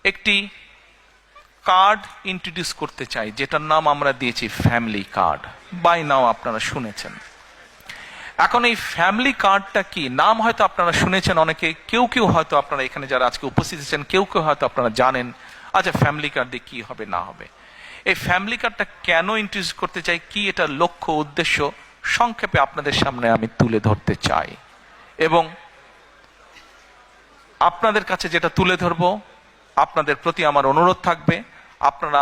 একটি card introduce করতে চাই, যেটার নাম আমরা দিয়েছি ফ্যামিলি কার্ড। বাই নাও আপনারা শুনেছেন। এখন এই ফ্যামিলি কার্ডটা কি, নাম হয়তো আপনারা শুনেছেন অনেকে, কেউ কেউ হয়তো আপনারা এখানে যারা আজকে উপস্থিত আছেন কেউ কেউ হয়তো আপনারা জানেন। আচ্ছা, ফ্যামিলি কার্ড দিয়ে কি হবে না হবে, এই ফ্যামিলি কার্ডটা কেন ইন্ট্রোডিউস করতে চাই, কি এটার লক্ষ্য উদ্দেশ্য সংক্ষেপে আপনাদের সামনে আমি তুলে ধরতে চাই। এবং আপনাদের কাছে যেটা তুলে ধরবো, আপনাদের প্রতি আমার অনুরোধ থাকবে আপনারা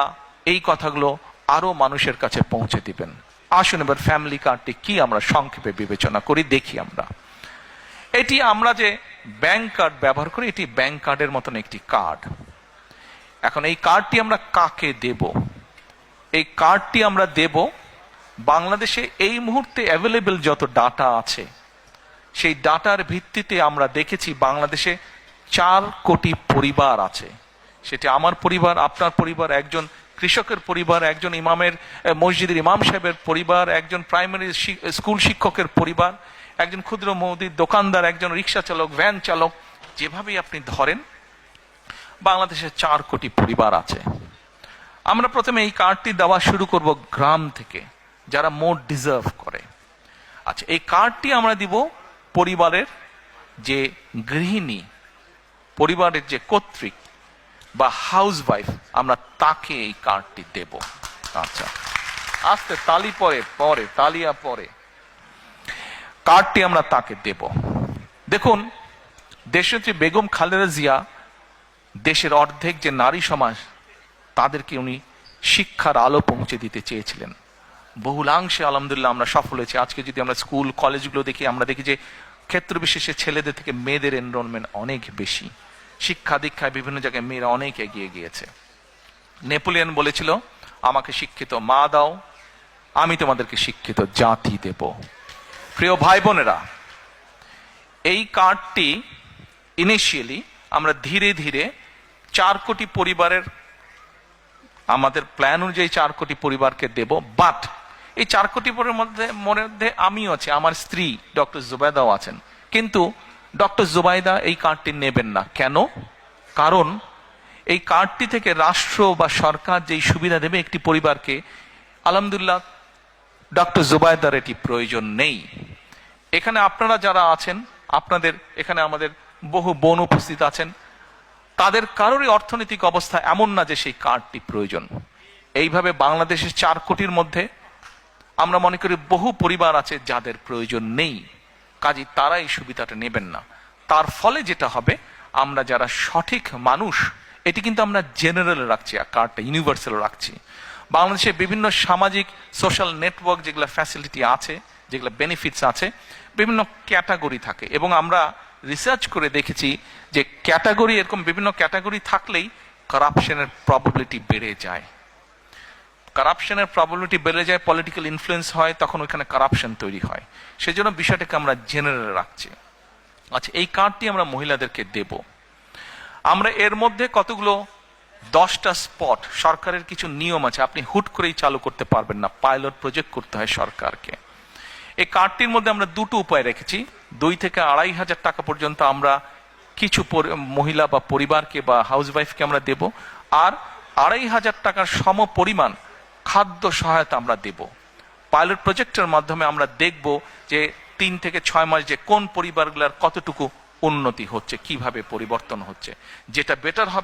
এই কথাগুলো আরো মানুষের কাছে পৌঁছে দিবেন। আসুন এবার ফ্যামিলি কার্ডটি কি আমরা সংক্ষেপে বিবেচনা করি, দেখি আমরা। এটি আমরা যে ব্যাংক কার্ড ব্যবহার করি, এটি ব্যাংক কার্ডের মতন একটি কার্ড। এখন এই কার্ডটি আমরা কাকে দেব? এই কার্ডটি আমরা দেব বাংলাদেশে এই মুহূর্তে অ্যাভেলেবেল যত ডাটা আছে, সেই ডাটার ভিত্তিতে আমরা দেখেছি বাংলাদেশে 4 কোটি পরিবার আছে। সেটি আমার পরিবার, আপনার পরিবার, একজন কৃষকের পরিবার, একজন ইমামের মসজিদের ইমাম সাহেবের পরিবার, একজন প্রাইমারি স্কুল শিক্ষকের পরিবার, একজন ক্ষুদ্র মুদির দোকানদার, একজন রিক্সা চালক, ভ্যান চালক, যেভাবেই আপনি ধরেন বাংলাদেশে 4 কোটি পরিবার আছে। আমরা প্রথমে এই কার্ডটি দেওয়া শুরু করব গ্রাম থেকে, যারা মোর ডিজার্ভ করে। আচ্ছা, এই কার্ডটি আমরা দিব পরিবারের যে গৃহিণী, পরিবারের যে কর্ত্রী বা হাউস ওয়াইফ, আমরা তাকে এই কার্ডটি দেব। আচ্ছা, আস্তে তালি পরে তালিয়া পরে কার্ডটি আমরা তাকে দেব। দেখুন, দেশনেত্রী বেগম খালেদা জিয়া দেশের অর্ধেক যে নারী সমাজ, তাদেরকে উনি শিক্ষার আলো পৌঁছে দিতে চেয়েছিলেন। বহুলাংশে আলহামদুলিল্লাহ আমরা সফল হয়েছি। আজকে যদি আমরা স্কুল কলেজগুলো দেখি, আমরা দেখি যে ক্ষেত্র বিশেষে ছেলেদের থেকে মেয়েদের এনরোলমেন্ট অনেক বেশি। শিক্ষা দীক্ষায় বিভিন্ন জায়গায় মেয়েরা অনেক এগিয়ে গিয়েছে। নেপোলিয়ন বলেছিল, আমাকে শিক্ষিত মা দাও, আমি তোমাদেরকে শিক্ষিত জাতি দেব। প্রিয় ভাই বোনেরা, এই কার্ডটি ইনিশিয়ালি আমরা ধীরে ধীরে 4 কোটি পরিবারের, আমাদের প্ল্যান অনুযায়ী 4 কোটি পরিবারকে দেব। বাট এই 4 কোটি পরিবারের মধ্যে আমিও আছি, আমার স্ত্রী ডক্টর জুবাইদাও আছেন। কিন্তু ডক্টর জুবাইদা এই কার্ডটি নেবেন না। কেন? কারণ এই কার্ডটি থেকে রাষ্ট্র বা সরকার যেই সুবিধা দেবে একটি পরিবারকে, আলহামদুলিল্লাহ ডক্টর জুবাইদার এটি প্রয়োজন নেই। এখানে আপনারা যারা আছেন, আপনাদের এখানে আমাদের বহু বোন উপস্থিত আছেন, তাদের কারোরই অর্থনৈতিক অবস্থা এমন না যে সেই কার্ডটি প্রয়োজন। এইভাবে বাংলাদেশের 4 কোটির মধ্যে আমরা মনে করি বহু পরিবার আছে যাদের প্রয়োজন নেই, কাজে তারা এই সুবিধাটা নেবেন না। তার ফলে যেটা হবে, আমরা যারা সঠিক মানুষ, এটি কিন্তু আমরা জেনারেল রাখছি, কার্ডটা ইউনিভার্সাল রাখছি। বাংলাদেশে বিভিন্ন সামাজিক সোশ্যাল নেটওয়ার্ক যেগুলো ফ্যাসিলিটি আছে, যেগুলো বেনিফিটস আছে, বিভিন্ন ক্যাটাগরি থাকে। এবং আমরা রিসার্চ করে দেখেছি যে ক্যাটাগরি, এরকম বিভিন্ন ক্যাটাগরি থাকলেই কারাপশনের প্রবাবিলিটি বেড়ে যায়। কারাপশনের প্রবাবিলিটি বেড়ে যায়, পলিটিক্যাল ইনফ্লুয়েন্স হয়, তখন ওইখানে কারাপশন তৈরি হয়। সেজন্য বিষয়টাকে আমরা জেনারেল রাখছি। আচ্ছা, এই কার্ডটি আমরা মহিলাদেরকে দেব। আমরা এর মধ্যে কতগুলো 10টা স্পট, সরকারের কিছু নিয়ম আছে, আপনি হুট করেই চালু করতে পারবেন না, পাইলট প্রজেক্ট করতে হয় সরকারকে। এই কার্ডটির মধ্যে আমরা 2টো উপায় রেখেছি। 2 থেকে 2,500 টাকা পর্যন্ত আমরা কিছু মহিলা বা পরিবারকে বা হাউস ওয়াইফকে আমরা দেব, আর 2,500 টাকার সম পরিমাণ খাদ্য সহায়তা আমরা দেব। পাইলট প্রজেক্টের মাধ্যমে আমরা দেখব যে 3 থেকে 6 মাস যে কোন পরিবারগুলোর কতটুকু উন্নতি হচ্ছে, কিভাবে পরিবর্তন হচ্ছে। যেটা বেটার হবে